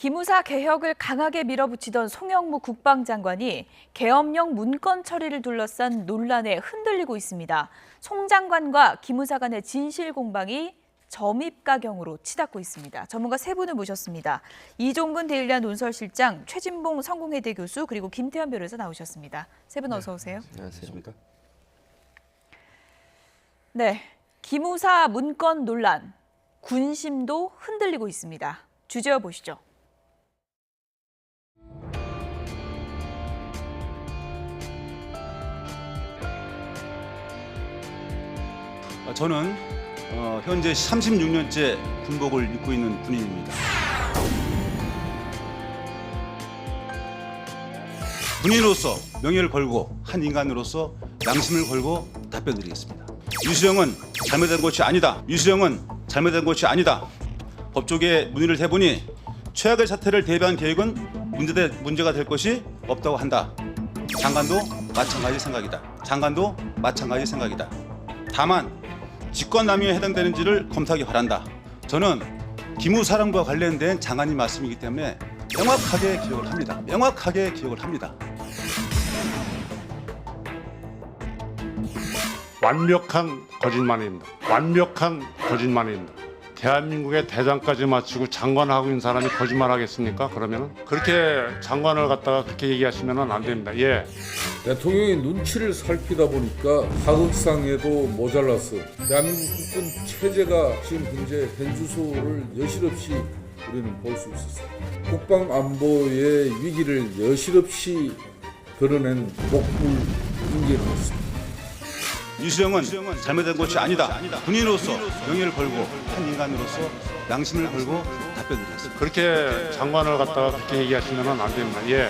기무사 개혁을 강하게 밀어붙이던 송영무 국방장관이 계엄령 문건 처리를 둘러싼 논란에 흔들리고 있습니다. 송 장관과 기무사 간의 진실 공방이 점입가경으로 치닫고 있습니다. 전문가 세 분을 모셨습니다. 이종근 대일리아 논설실장, 최진봉 성공회대 교수, 그리고 김태현 변호사 나오셨습니다. 세 분 어서 오세요. 안녕하십니까. 네, 기무사 문건 논란, 군심도 흔들리고 있습니다. 주제어 보시죠. 저는 현재 36년째 군복을 입고 있는 군인입니다. 군인으로서 명예를 걸고 한 인간으로서 양심을 걸고 답변드리겠습니다. 유수영은 잘못된 것이 아니다. 유수영은 잘못된 것이 아니다. 법조계에 문의를 해보니 최악의 사태를 대비한 계획은 문제가 될 것이 없다고 한다. 장관도 마찬가지 생각이다. 장관도 마찬가지 생각이다. 다만 직권남용에 해당되는지를 검토하기 바란다. 저는 기무사령부와 관련된 장관님 말씀이기 때문에 명확하게 기억을 합니다. 명확하게 기억을 합니다. 완벽한 거짓말입니다. 완벽한 거짓말입니다. 대한민국의 대장까지 마치고 장관하고 있는 사람이 거짓말하겠습니까? 그러면 그렇게 장관을 갖다가 그렇게 얘기하시면 안 됩니다. 예. 대통령의 눈치를 살피다 보니까 하극상에도 모자랐어. 대한민국 국군 체제가 지금 현재 현주소를 여실없이 우리는 볼 수 있었어요. 국방 안보의 위기를 여실없이 드러낸 목불 인재였습니다. 유수영은 잘못된 것이 아니다. 군인으로서 명예를 걸고 한 인간으로서 양심을 걸고 답변드리겠습니다. 그렇게 장관을 갖다가 그렇게 얘기하시면 안 됩니다. 예.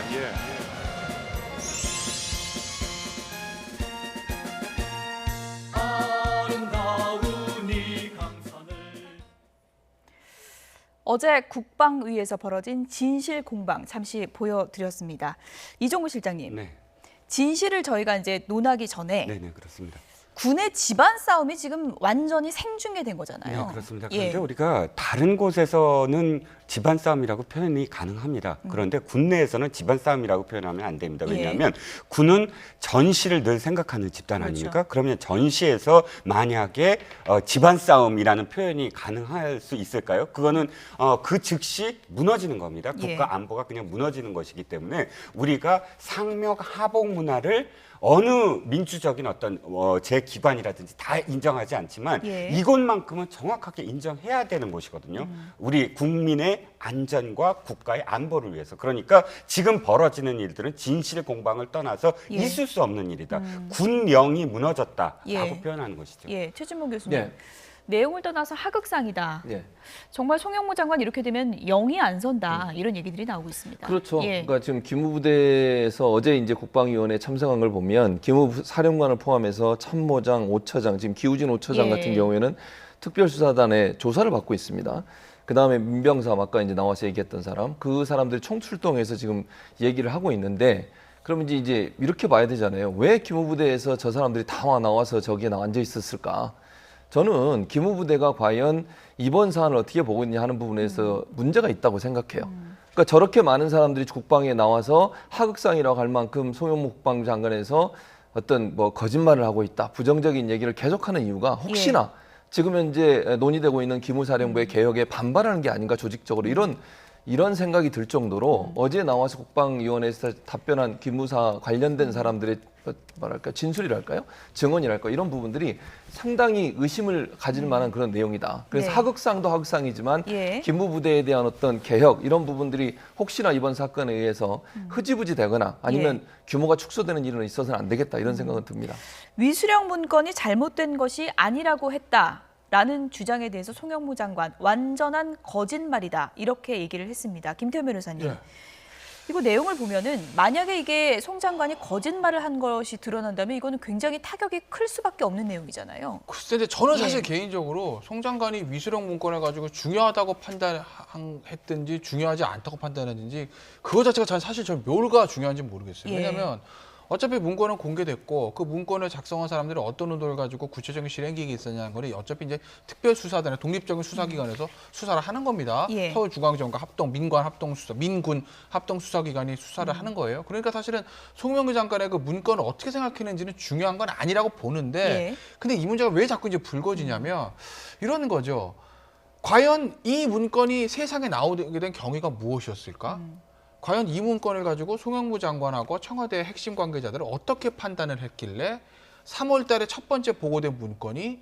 어제 국방위에서 벌어진 진실 공방 잠시 보여드렸습니다. 이종근 실장님, 네, 진실을 저희가 이제 논하기 전에 네, 그렇습니다. 군의 집안 싸움이 지금 완전히 생중계된 거잖아요. 네, 그렇습니다. 예. 그런데 우리가 다른 곳에서는 집안 싸움이라고 표현이 가능합니다. 그런데 군 내에서는 집안 싸움이라고 표현하면 안 됩니다. 왜냐하면 군은 전시를 늘 생각하는 집단 아닙니까? 그렇죠. 그러면 전시에서 만약에 집안 싸움이라는 표현이 가능할 수 있을까요? 그거는 그 즉시 무너지는 겁니다. 예. 국가 안보가 그냥 무너지는 것이기 때문에 우리가 상명 하복 문화를 어느 민주적인 어떤 제 기관이라든지 다 인정하지 않지만 예. 이것만큼은 정확하게 인정해야 되는 것이거든요. 우리 국민의 안전과 국가의 안보를 위해서. 그러니까 지금 벌어지는 일들은 진실 공방을 떠나서 예. 있을 수 없는 일이다. 군령이 무너졌다라고 예. 표현하는 것이죠. 예, 최진봉 교수님. 네. 내용을 떠나서 하극상이다. 예. 정말 송영무 장관 이렇게 되면 영이 안 선다. 이런 얘기들이 나오고 있습니다. 그렇죠. 예. 그러니까 지금 기무부대에서 어제 이제 국방위원회 참석한 걸 보면 기무사령관을 포함해서 참모장, 5처장, 지금 기우진 5처장 예. 같은 경우에는 특별수사단의 조사를 받고 있습니다. 그 다음에 민병삼 아까 이제 나와서 얘기했던 사람, 그 사람들이 총출동해서 지금 얘기를 하고 있는데, 그러면 이제 이렇게 봐야 되잖아요. 왜 기무부대에서 저 사람들이 다 나와서 저기에 앉아 있었을까? 저는 기무부대가 과연 이번 사안을 어떻게 보고 있냐 하는 부분에서 문제가 있다고 생각해요. 그러니까 저렇게 많은 사람들이 국방에 나와서 하극상이라고 할 만큼 송영무 국방장관에서 어떤 거짓말을 하고 있다, 부정적인 얘기를 계속하는 이유가 혹시나 지금 현재 논의되고 있는 기무사령부의 개혁에 반발하는 게 아닌가, 조직적으로 이런 생각이 들 정도로 어제 나와서 국방위원회에서 답변한 기무사 관련된 사람들의 뭐랄까 진술이랄까요, 증언이랄까, 이런 부분들이 상당히 의심을 가질 만한 그런 내용이다. 그래서 네. 하극상도 하극상이지만 예. 기무부대에 대한 어떤 개혁, 이런 부분들이 혹시나 이번 사건에 의해서 흐지부지 되거나 아니면 규모가 축소되는 일은 있어서는 안 되겠다, 이런 생각은 듭니다. 위수령 문건이 잘못된 것이 아니라고 했다라는 주장에 대해서 송영무 장관 완전한 거짓말이다, 이렇게 얘기를 했습니다. 김태현 변호사님. 이거 내용을 보면은 만약에 이게 송 장관이 거짓말을 한 것이 드러난다면 이거는 굉장히 타격이 클 수밖에 없는 내용이잖아요. 글쎄, 근데 저는 사실 예. 개인적으로 송 장관이 위수령 문건을 가지고 중요하다고 판단했든지 중요하지 않다고 판단했든지 그거 자체가 사실 저 묘가 중요한지 모르겠어요. 예. 왜냐하면 어차피 문건은 공개됐고 그 문건을 작성한 사람들이 어떤 의도를 가지고 구체적인 실행 계획이 있었냐는 거는 어차피 이제 특별수사단의 독립적인 수사기관에서 수사를 하는 겁니다. 예. 서울중앙지검과 합동 민관 합동수사 민군 합동수사기관이 수사를 하는 거예요. 그러니까 사실은 송영무 장관의 그 문건을 어떻게 생각했는지는 중요한 건 아니라고 보는데 예. 근데 이 문제가 왜 자꾸 이제 불거지냐면 이런 거죠. 과연 이 문건이 세상에 나오게 된 경위가 무엇이었을까? 과연 이 문건을 가지고 송영무 장관하고 청와대 핵심 관계자들은 어떻게 판단을 했길래 3월 달에 첫 번째 보고된 문건이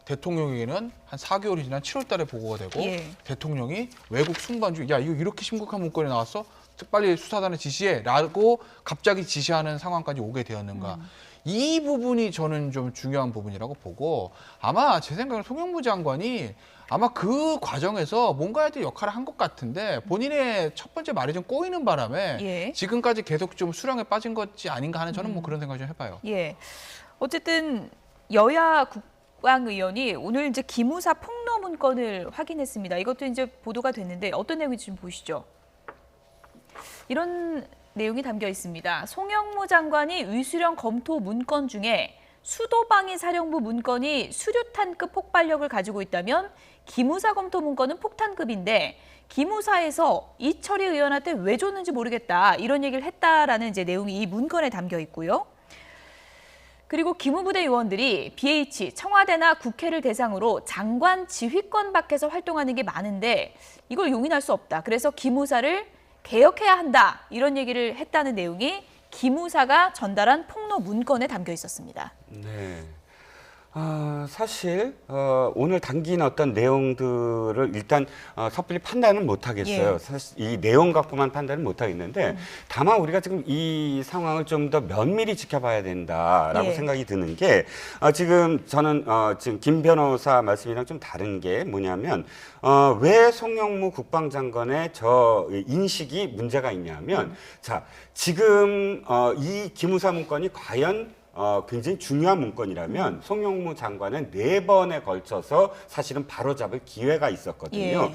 대통령에게는 한 4개월이 지난 7월 달에 보고가 되고 예. 대통령이 외국 순반주 야 이거 이렇게 심각한 문건이 나왔어? 빨리 수사단에 지시해라고 갑자기 지시하는 상황까지 오게 되었는가. 이 부분이 저는 좀 중요한 부분이라고 보고 아마 제 생각에는 송영무 장관이 아마 그 과정에서 뭔가 하여튼 역할을 한 것 같은데 본인의 첫 번째 말이 좀 꼬이는 바람에 예. 지금까지 계속 좀 수렁에 빠진 것이 아닌가 하는 저는 뭐 그런 생각 좀 해봐요. 예. 어쨌든 여야 국방의원이 오늘 이제 기무사 폭로 문건을 확인했습니다. 이것도 이제 보도가 됐는데 어떤 내용인지 좀 보시죠. 이런 내용이 담겨 있습니다. 송영무 장관이 위수령 검토 문건 중에 수도방위 사령부 문건이 수류탄급 폭발력을 가지고 있다면 기무사 검토 문건은 폭탄급인데 기무사에서 이철희 의원한테 왜 줬는지 모르겠다 이런 얘기를 했다라는 이제 내용이 이 문건에 담겨 있고요. 그리고 기무부대 요원들이 BH, 청와대나 국회를 대상으로 장관 지휘권 밖에서 활동하는 게 많은데 이걸 용인할 수 없다. 그래서 기무사를 개혁해야 한다. 이런 얘기를 했다는 내용이 기무사가 전달한 폭로 문건에 담겨 있었습니다. 네. 사실 오늘 담긴 어떤 내용들을 일단 섣불리 판단은 못 하겠어요. 예. 사실 이 내용 갖고만 판단은 못 하겠는데 다만 우리가 지금 이 상황을 좀 더 면밀히 지켜봐야 된다라고 예. 생각이 드는 게 지금 저는 지금 김 변호사 말씀이랑 좀 다른 게 뭐냐면 왜 송영무 국방장관의 저 인식이 문제가 있냐면 자 지금 이 기무사 문건이 과연 굉장히 중요한 문건이라면 송영무 장관은 4번에 걸쳐서 사실은 바로잡을 기회가 있었거든요. 예.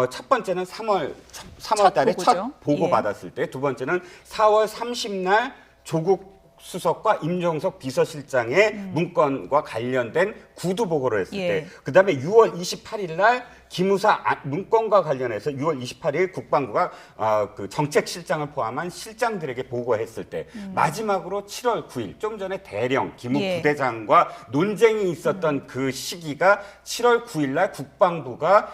첫 번째는 3월 첫 달에 보고죠. 첫 보고 예. 받았을 때, 두 번째는 4월 30날 조국 수석과 임종석 비서실장의 문건과 관련된 구두 보고를 했을 예. 때, 그다음에 6월 28일 날 기무사 문건과 관련해서 6월 28일 국방부가 그 정책실장을 포함한 실장들에게 보고했을 때, 마지막으로 7월 9일 좀 전에 대령 기무 예. 부대장과 논쟁이 있었던 그 시기가 7월 9일 날 국방부가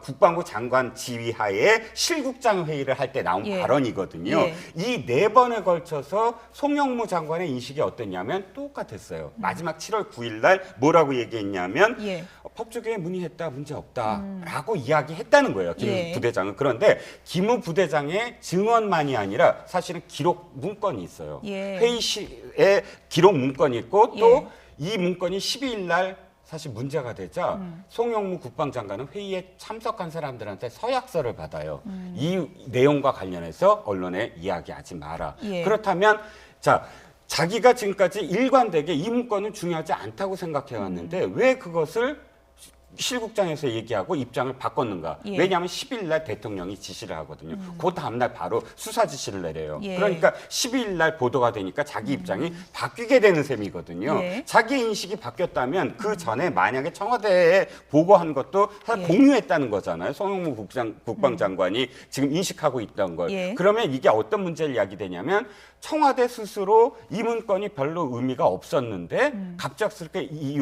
국방부 장관 지휘하에 실국장 회의를 할 때 나온 예. 발언이거든요. 예. 이 4번에 걸쳐서 송영무 장관의 인식이 어땠냐면 똑같았어요. 마지막 7월 9일 날 뭐라고 얘기했냐면 예. 법조계에 문의했다 문제 없다라고 이야기했다는 거예요. 김 예. 부대장은. 그런데 김 부대장의 증언만이 아니라 사실은 기록 문건이 있어요. 예. 회의실에 기록 문건이 있고 또 예. 이 문건이 12일 날 사실 문제가 되자 송영무 국방장관은 회의에 참석한 사람들한테 서약서를 받아요. 이 내용과 관련해서 언론에 이야기하지 마라. 예. 그렇다면 자 자기가 지금까지 일관되게 이 문건은 중요하지 않다고 생각해 왔는데 왜 그것을 실국장에서 얘기하고 입장을 바꿨는가? 예. 왜냐하면 10일 날 대통령이 지시를 하거든요. 그 다음 날 바로 수사 지시를 내려요. 예. 그러니까 12일 날 보도가 되니까 자기 입장이 바뀌게 되는 셈이거든요. 예. 자기 인식이 바뀌었다면 그 전에 만약에 청와대에 보고한 것도 사실 예. 공유했다는 거잖아요. 송영무 국방장관이 지금 인식하고 있던 걸. 예. 그러면 이게 어떤 문제를 야기되냐면 청와대 스스로 이 문건이 별로 의미가 없었는데 갑작스럽게 이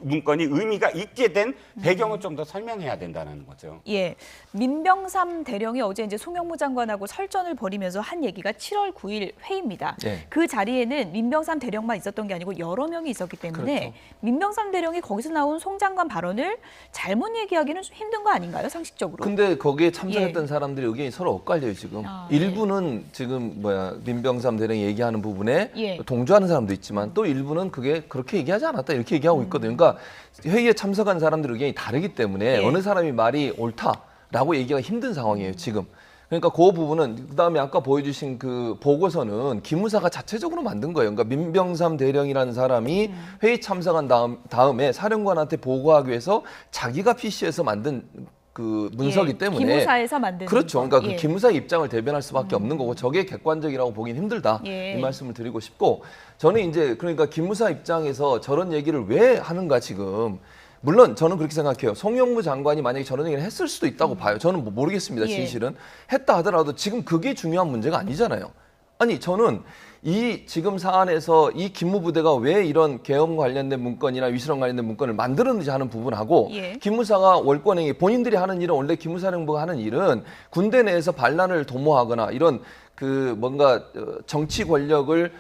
문건이 의미가 있게 된 배경을 좀 더 설명해야 된다는 거죠. 예, 민병삼 대령이 어제 이제 송영무 장관하고 설전을 벌이면서 한 얘기가 7월 9일 회의입니다. 네. 그 자리에는 민병삼 대령만 있었던 게 아니고 여러 명이 있었기 때문에 그렇죠. 민병삼 대령이 거기서 나온 송 장관 발언을 잘못 얘기하기는 좀 힘든 거 아닌가요, 상식적으로? 근데 거기에 참석했던 예. 사람들의 의견이 서로 엇갈려요 지금. 아, 일부는 지금 민병삼 대령이 얘기하는 부분에 예. 동조하는 사람도 있지만 또 일부는 그게 그렇게 얘기하지 않았다 이렇게 얘기하고 있거든요. 그러니까 회의에 참석한 사람들의 의견이 다르기 때문에 예. 어느 사람이 말이 옳다라고 얘기가 힘든 상황이에요 지금. 그러니까 그 부분은 그다음에 아까 보여주신 그 보고서는 기무사가 자체적으로 만든 거예요. 그러니까 민병삼 대령이라는 사람이 회의 참석한 다음에 사령관한테 보고하기 위해서 자기가 PC에서 만든 그 문서기 예, 때문에 기무사에서 만든 그렇죠. 그러니까 예. 그 기무사의 입장을 대변할 수밖에 없는 거고 저게 객관적이라고 보긴 힘들다. 예. 이 말씀을 드리고 싶고 저는 이제 그러니까 기무사 입장에서 저런 얘기를 왜 하는가 지금. 물론 저는 그렇게 생각해요. 송영무 장관이 만약에 저런 얘기를 했을 수도 있다고 봐요. 저는 뭐 모르겠습니다. 예. 진실은. 했다 하더라도 지금 그게 중요한 문제가 아니잖아요. 아니 저는 이 지금 사안에서 이 기무부대가 왜 이런 계엄 관련된 문건이나 위수령 관련된 문건을 만들었는지 하는 부분하고 예. 기무사가 월권행위 본인들이 하는 일은 원래 기무사령부가 하는 일은 군대 내에서 반란을 도모하거나 이런 그 뭔가 정치 권력을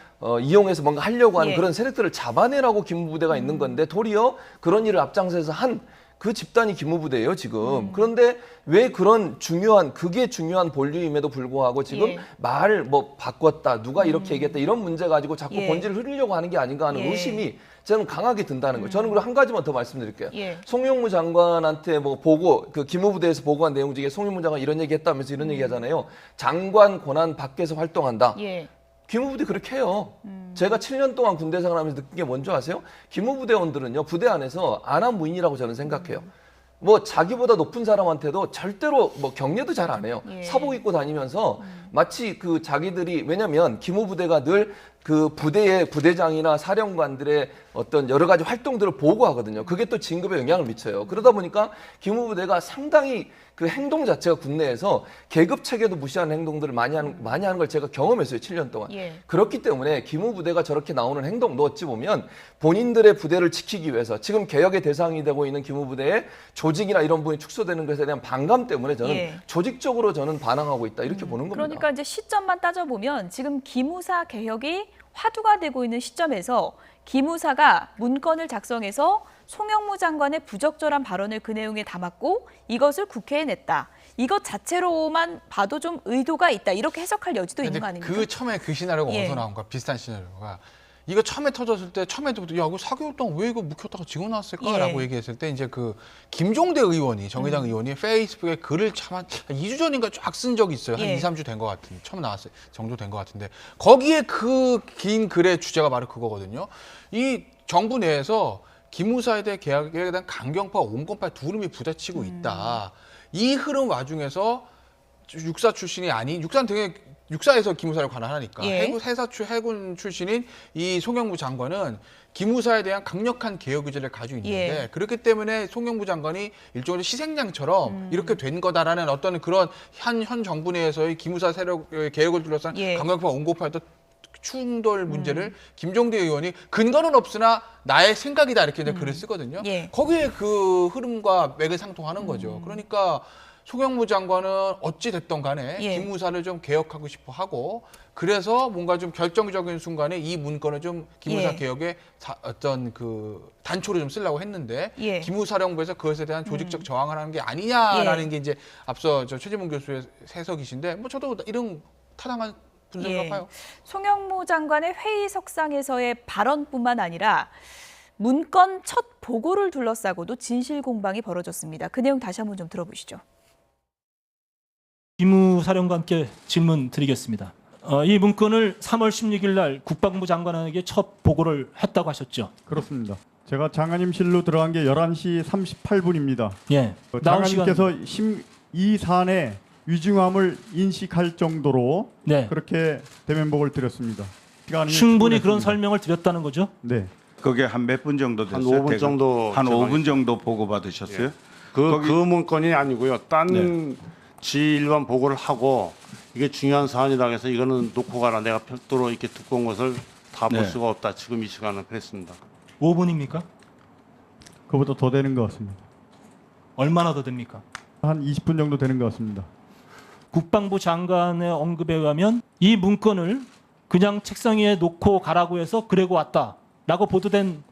이용해서 뭔가 하려고 하는 예. 그런 세력들을 잡아내라고 기무부대가 있는 건데 도리어 그런 일을 앞장서서 한 그 집단이 기무부대예요 지금. 그런데 왜 그런 중요한 그게 중요한 본류임에도 불구하고 지금 예. 말을 뭐 바꿨다 누가 이렇게 얘기했다 이런 문제 가지고 자꾸 예. 본질을 흐리려고 하는 게 아닌가 하는 예. 의심이 저는 강하게 든다는 거예요. 저는 그리고 한 가지만 더 말씀드릴게요. 예. 송영무 장관한테 뭐 보고 그 기무부대에서 보고한 내용 중에 송영무 장관 이런 얘기했다면서 이런 얘기하잖아요. 장관 권한 밖에서 활동한다. 예. 기무부대 그렇게 해요. 제가 7년 동안 군대 생활하면서 느낀 게 뭔지 아세요? 기무부대원들은요 부대 안에서 안하무인이라고 저는 생각해요. 뭐 자기보다 높은 사람한테도 절대로 뭐 격려도 잘 안 해요. 예. 사복 입고 다니면서 마치 그 자기들이 왜냐면 기무부대가 늘 그 부대의 부대장이나 사령관들의 어떤 여러 가지 활동들을 보고하거든요. 그게 또 진급에 영향을 미쳐요. 그러다 보니까 기무부대가 상당히 그 행동 자체가 국내에서 계급 체계도 무시하는 행동들을 많이 하는 걸 제가 경험했어요. 7년 동안. 예. 그렇기 때문에 기무부대가 저렇게 나오는 행동도 어찌 보면 본인들의 부대를 지키기 위해서 지금 개혁의 대상이 되고 있는 기무부대의 조직이나 이런 부분이 축소되는 것에 대한 반감 때문에 저는 예. 조직적으로 저는 반항하고 있다 이렇게 보는 겁니다. 그러니까 이제 시점만 따져보면 지금 기무사 개혁이 화두가 되고 있는 시점에서 기무사가 문건을 작성해서 송영무 장관의 부적절한 발언을 그 내용에 담았고 이것을 국회에 냈다. 이것 자체로만 봐도 좀 의도가 있다. 이렇게 해석할 여지도 있는 거 아닙니까? 그 처음에 그 시나리오가 예. 어디서 나온 거야? 비슷한 시나리오가 이거 처음에 터졌을 때 처음에도 야 이거 4개월 동안 왜 이거 묵혔다가 지금 나왔을까라고 예. 얘기했을 때 이제 그 김종대 의원이 정의당 의원이 페이스북에 글을 참 2주 전인가 쫙 쓴 적이 있어요. 한 예. 2, 3주 된 것 같은데 처음 나왔을 정도 된 것 같은데 거기에 그 긴 글의 주제가 바로 그거거든요. 이 정부 내에서 기무사에 대해 계약에 대한 강경파와 온건파의 두름이 부딪히고 있다. 이 흐름 와중에서 육사 출신이 아닌 육사는 되게 육사에서 기무사를 관할하니까 예. 해군 출신인 이 송영무 장관은 기무사에 대한 강력한 개혁 의지를 가지고 있는데 예. 그렇기 때문에 송영무 장관이 일종의 희생양처럼 이렇게 된 거다라는 어떤 그런 현 정부 내에서의 기무사 세력 개혁을 둘러싼 예. 강경파 온건파의 또 충돌 문제를 김종대 의원이 근거는 없으나 나의 생각이다 이렇게 이제 글을 쓰거든요. 예. 거기에 그 흐름과 맥을 상통하는 거죠. 그러니까 송영무 장관은 어찌 됐던 간에 예. 기무사를 좀 개혁하고 싶어 하고 그래서 뭔가 좀 결정적인 순간에 이 문건을 좀 기무사 예. 개혁에 어떤 그 단초를 좀 쓰려고 했는데 예. 기무사령부에서 그것에 대한 조직적 저항을 하는 게 아니냐라는 게 이제 앞서 저 최재문 교수의 해석이신데 뭐 저도 이런 타당한 분석이라고 예. 봐요. 송영무 장관의 회의석상에서의 발언뿐만 아니라 문건 첫 보고를 둘러싸고도 진실 공방이 벌어졌습니다. 그 내용 다시 한번 좀 들어보시죠. 기무사령관께 질문 드리겠습니다. 이 문건을 3월 16일 날 국방부 장관에게 첫 보고를 했다고 하셨죠? 그렇습니다. 제가 장관님실로 들어간 게 11시 38분입니다. 예. 나온 시간 장관님께서 이 사안의 위중함을 인식할 정도로 네. 그렇게 대면복을 드렸습니다. 시간이 충분히 그런 충분했습니다. 설명을 드렸다는 거죠? 네. 그게 한 몇 분 정도 한 됐어요? 5분 정도 한 제가 5분 정도 보고 받으셨어요? 그 문건이 아니고요. 딴 네. 지일반 보고를 하고 이게 중요한 사안이라고 해서 이거는 놓고 가라. 내가 별도로 이렇게 두꺼운 것을 다 볼 네. 수가 없다. 지금 이 시간은 그랬습니다. 5분입니까? 그보다 더 되는 것 같습니다. 얼마나 더 됩니까? 한 20분 정도 되는 것 같습니다. 국방부 장관의 언급에 의하면 이 문건을 그냥 책상 위에 놓고 가라고 해서 그러고 왔다라고 보도된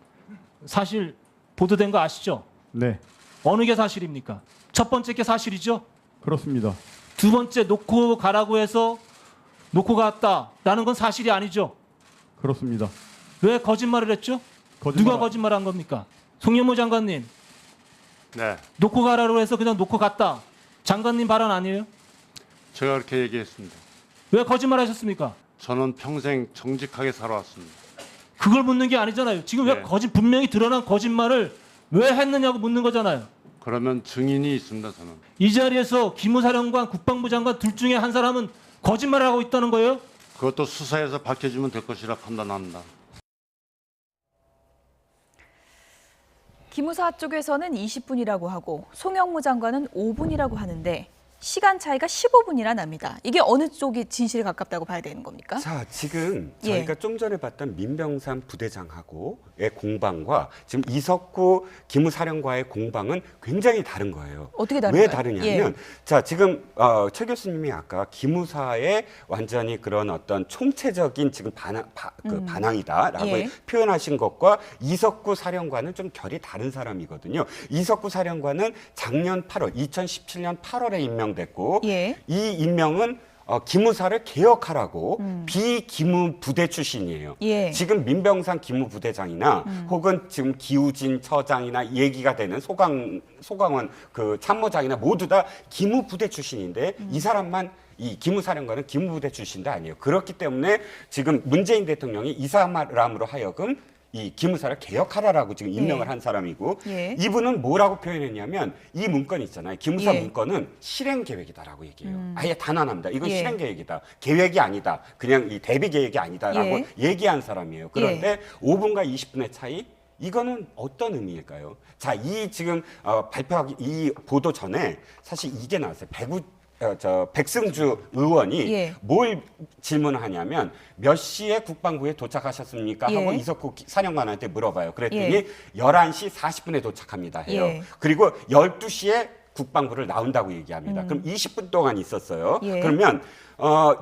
사실 보도된 거 아시죠? 네. 어느 게 사실입니까? 첫 번째 게 사실이죠? 그렇습니다. 두 번째 놓고 가라고 해서 놓고 갔다라는 건 사실이 아니죠? 그렇습니다. 왜 거짓말을 했죠? 누가 거짓말한 겁니까? 송영무 장관님 네. 놓고 가라고 해서 그냥 놓고 갔다. 장관님 발언 아니에요? 제가 그렇게 얘기했습니다. 왜 거짓말하셨습니까? 저는 평생 정직하게 살아왔습니다. 그걸 묻는 게 아니잖아요. 지금 왜 네. 분명히 드러난 거짓말을 왜 했느냐고 묻는 거잖아요. 그러면 증인이 있습니다. 저는. 이 자리에서 기무사령관, 국방부 장관 둘 중에 한 사람은 거짓말을 하고 있다는 거예요? 그것도 수사에서 밝혀지면 될 것이라 판단합니다. 기무사 쪽에서는 20분이라고 하고 송영무 장관은 5분이라고 하는데 시간 차이가 15분이나 납니다. 이게 어느 쪽이 진실에 가깝다고 봐야 되는 겁니까? 자, 지금 예. 저희가 좀 전에 봤던 민병삼 부대장하고의 공방과 지금 이석구 기무사령과의 공방은 굉장히 다른 거예요. 어떻게 다른가요? 왜 다르냐면, 예. 자, 지금 최 교수님이 아까 기무사의 완전히 그런 어떤 총체적인 지금 반항이다라고 예. 표현하신 것과 이석구 사령관은 좀 결이 다른 사람이거든요. 이석구 사령관은 작년 8월, 2017년 8월에 임명됐고 예. 이 임명은 기무사를 개혁하라고 비기무 부대 출신이에요. 예. 지금 민병삼 기무 부대장이나 혹은 지금 기우진 처장이나 얘기가 되는 소강원 그 참모장이나 모두 다 기무 부대 출신인데 이 사람만 이 기무사령관은 기무부대 출신도 아니에요. 그렇기 때문에 지금 문재인 대통령이 이 사람으로 하여금 이 기무사를 개혁하라라고 지금 임명을 예. 한 사람이고 예. 이분은 뭐라고 표현했냐면 이 문건 있잖아요. 기무사 예. 문건은 실행 계획이다라고 얘기해요. 아예 단언합니다. 이건 예. 실행 계획이다. 계획이 아니다. 그냥 이 대비 계획이 아니다라고 예. 얘기한 사람이에요. 그런데 5분과 20분의 차이 이거는 어떤 의미일까요? 자, 이 지금 발표하기 이 보도 전에 사실 이게 나왔어요. 백승주 의원이 예. 뭘 질문하냐면 몇 시에 국방부에 도착하셨습니까? 하고 예. 이석구 사령관한테 물어봐요. 그랬더니 예. 11시 40분에 도착합니다 해요. 예. 그리고 12시에 국방부를 나온다고 얘기합니다. 그럼 20분 동안 있었어요. 예. 그러면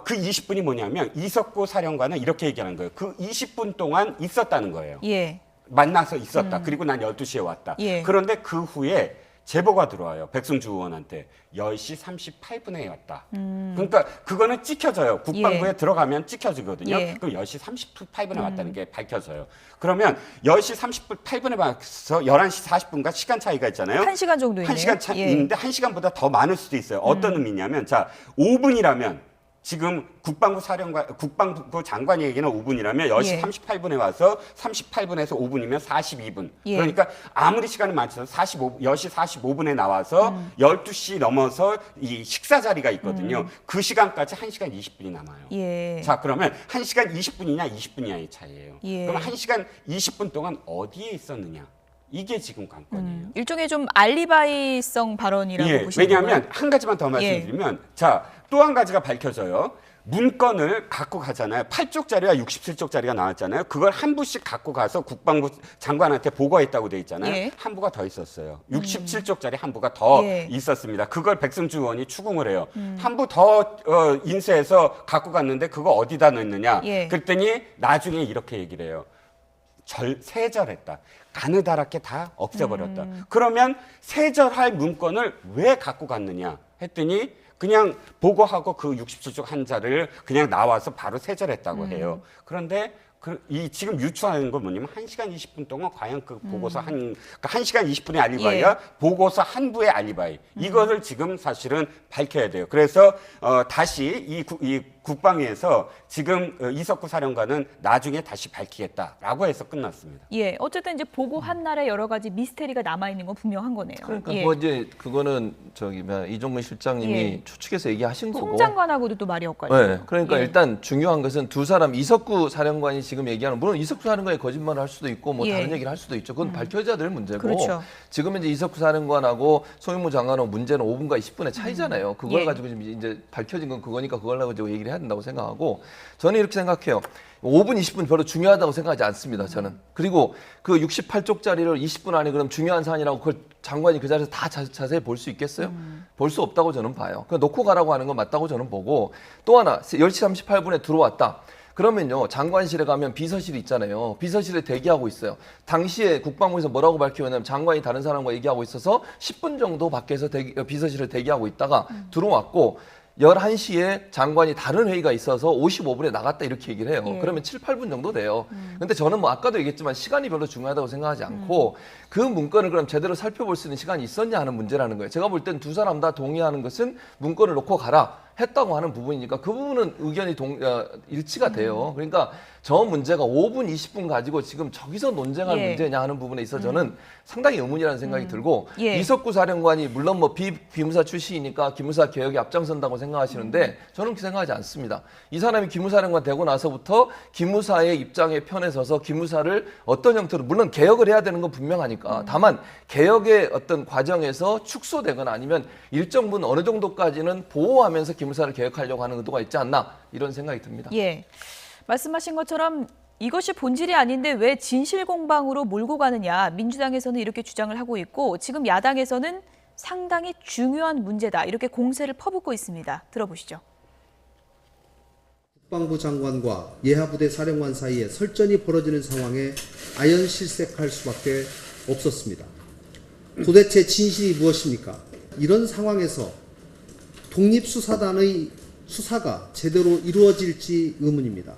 그 20분이 뭐냐면 이석구 사령관은 이렇게 얘기하는 거예요. 그 20분 동안 있었다는 거예요. 예. 만나서 있었다. 그리고 난 12시에 왔다. 예. 그런데 그 후에 제보가 들어와요. 백승주 의원한테 10시 38분에 왔다. 그러니까 그거는 찍혀져요. 국방부에 예. 들어가면 찍혀지거든요. 예. 그럼 10시 38분에 왔다는 게 밝혀져요. 그러면 10시 38분에 와서 11시 40분과 시간 차이가 있잖아요. 1시간 정도 있네요. 1시간 차이 예. 있는데 1시간보다 더 많을 수도 있어요. 어떤 의미냐면 자, 5분이라면 지금 국방부 장관이 얘기는 5분이라면 10시 예. 38분에 와서 38분에서 5분이면 42분. 예. 그러니까 아무리 시간을 맞춰서 10시 45분에 나와서 12시 넘어서 이 식사 자리가 있거든요. 그 시간까지 1시간 20분이 남아요. 예. 자, 그러면 1시간 20분이냐 20분이냐의 차이예요. 예. 그럼 1시간 20분 동안 어디에 있었느냐? 이게 지금 관건이에요. 일종의 좀 알리바이성 발언이라고 예, 보시는 왜냐하면 건가요? 한 가지만 더 말씀드리면 자, 또 한 가지가 밝혀져요. 문건을 갖고 가잖아요. 8쪽짜리와 67쪽짜리가 나왔잖아요. 그걸 한 부씩 갖고 가서 국방부 장관한테 보고했다고 돼 있잖아요. 예. 한 부가 더 있었어요. 67쪽짜리 한 부가 더 예. 있었습니다. 그걸 백승주 의원이 추궁을 해요. 한 부 더 인쇄해서 갖고 갔는데 그거 어디다 넣느냐. 예. 그랬더니 나중에 이렇게 얘기를 해요. 세절했다. 가느다랗게 다 없애버렸다. 그러면 세절할 문건을 왜 갖고 갔느냐 했더니 그냥 보고하고 그 67쪽 한자를 그냥 나와서 바로 세절했다고 해요. 그런데 이 지금 유추하는 건 뭐냐면 1시간 20분 동안 과연 그 보고서 그러니까 1시간 20분의 알리바이와 예. 보고서 한 부의 알리바이 이거를 지금 사실은 밝혀야 돼요. 그래서 다시 이 국방위에서 지금 이석구 사령관은 나중에 다시 밝히겠다라고 해서 끝났습니다. 예, 어쨌든 이제 보고 한 날에 여러 가지 미스테리가 남아 있는 건 분명한 거네요. 그러니까 예. 뭐 이제 그거는 이종근 실장님이 예. 추측해서 얘기하신 거고. 송 장관하고도 또 말이 엇갈리고. 네, 그러니까 예. 일단 중요한 것은 두 사람 이석구 사령관이 지금 얘기하는 물론 이석구 사령관이 거짓말을 할 수도 있고 뭐 예. 다른 얘기를 할 수도 있죠. 그건 밝혀져야 될 문제고. 그렇죠. 지금 이제 이석구 사령관하고 송영무 장관하고 문제는 5분과 20분의 차이잖아요. 그걸 예. 가지고 지금 이제 밝혀진 건 그거니까 그걸 가지고 얘기를 해야 된다고 생각하고 저는 이렇게 생각해요. 5분, 20분 별로 중요하다고 생각하지 않습니다. 저는. 그리고 그 68쪽짜리를 20분 안에 그럼 중요한 사안이라고 그걸 장관이 그 자리에서 다 자세히 볼 수 있겠어요? 볼 수 없다고 저는 봐요. 그러니까 놓고 가라고 하는 건 맞다고 저는 보고 또 하나 10시 38분에 들어왔다. 그러면요 장관실에 가면 비서실이 있잖아요. 비서실에 대기하고 있어요. 당시에 국방부에서 뭐라고 밝히냐면 장관이 다른 사람과 얘기하고 있어서 10분 정도 밖에서 비서실에 대기하고 있다가 들어왔고 11시에 장관이 다른 회의가 있어서 55분에 나갔다 이렇게 얘기를 해요. 예. 그러면 7, 8분 정도 돼요. 근데 저는 뭐 아까도 얘기했지만 시간이 별로 중요하다고 생각하지 않고 그 문건을 그럼 제대로 살펴볼 수 있는 시간이 있었냐 하는 문제라는 거예요. 제가 볼 땐 두 사람 다 동의하는 것은 문건을 놓고 가라. 했다고 하는 부분이니까 그 부분은 의견이 일치가 돼요. 그러니까 저 문제가 5분, 20분 가지고 지금 저기서 논쟁할 예. 문제냐 하는 부분에 있어 저는 상당히 의문이라는 생각이 들고 예. 이석구 사령관이 물론 뭐 비무사 출신이니까 기무사 개혁에 앞장선다고 생각하시는데 저는 그렇게 생각하지 않습니다. 이 사람이 기무사령관 되고 나서부터 기무사의 입장에 편에 서서 기무사를 어떤 형태로 물론 개혁을 해야 되는 건 분명하니까 다만 개혁의 어떤 과정에서 축소되거나 아니면 일정 부분 어느 정도까지는 보호하면서 기무사를 개혁하려고 하는 의도가 있지 않나 이런 생각이 듭니다. 예. 말씀하신 것처럼 이것이 본질이 아닌데 왜 진실 공방으로 몰고 가느냐. 민주당에서는 이렇게 주장을 하고 있고 지금 야당에서는 상당히 중요한 문제다. 이렇게 공세를 퍼붓고 있습니다. 들어보시죠. 국방부 장관과 예하부대 사령관 사이에 설전이 벌어지는 상황에 아연실색할 수밖에 없었습니다. 도대체 진실이 무엇입니까? 이런 상황에서 독립수사단의 수사가 제대로 이루어질지 의문입니다.